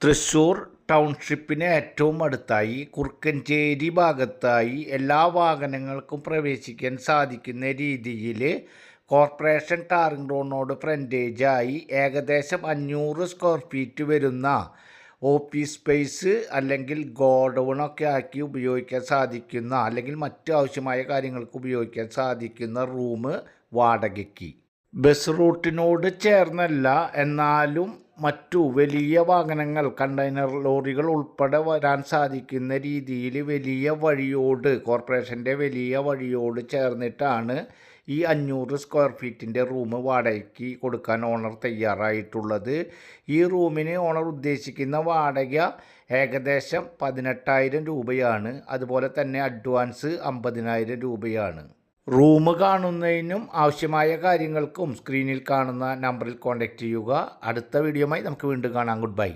തൃശ്ശൂർ ടൗൺഷിപ്പിന് ഏറ്റവും അടുത്തായി കുറുക്കഞ്ചേരി ഭാഗത്തായി എല്ലാ വാഹനങ്ങൾക്കും പ്രവേശിക്കാൻ സാധിക്കുന്ന രീതിയിൽ കോർപ്പറേഷൻ ടാറിംഗ് റോഡിനോട് ഫ്രണ്ടേജായി ഏകദേശം 500 സ്ക്വയർ ഫീറ്റ് വരുന്ന ഓഫീസ് സ്പേസ് അല്ലെങ്കിൽ ഗോഡൗണൊക്കെ ആക്കി ഉപയോഗിക്കാൻ സാധിക്കുന്ന അല്ലെങ്കിൽ മറ്റു ആവശ്യമായ കാര്യങ്ങൾക്ക് ഉപയോഗിക്കാൻ സാധിക്കുന്ന റൂം വാടകയ്ക്ക്. ബസ് റൂട്ടിനോട് ചേർന്നല്ല, എന്നാലും മറ്റു വലിയ വാഹനങ്ങൾ കണ്ടെയ്നർ ലോറികൾ ഉൾപ്പെടെ വരാൻ സാധിക്കുന്ന രീതിയിൽ വലിയ വഴിയോട് കോർപ്പറേഷൻ്റെ വലിയ വഴിയോട് ചേർന്നിട്ടാണ് ഈ 500 സ്ക്വയർ ഫീറ്റിൻ്റെ റൂം വാടകയ്ക്ക് കൊടുക്കാൻ ഓണർ തയ്യാറായിട്ടുള്ളത്. ഈ റൂമിന് ഓണർ ഉദ്ദേശിക്കുന്ന വാടക ഏകദേശം 18,000 രൂപയാണ്. അതുപോലെ തന്നെ അഡ്വാൻസ് 50,000 രൂപയാണ്. റൂം കാണുന്നതിനും ആവശ്യമായ കാര്യങ്ങൾക്കും സ്ക്രീനിൽ കാണുന്ന നമ്പറിൽ കോൺടാക്റ്റ് ചെയ്യുക. അടുത്ത വീഡിയോയുമായി നമുക്ക് വീണ്ടും കാണാം. Good bye.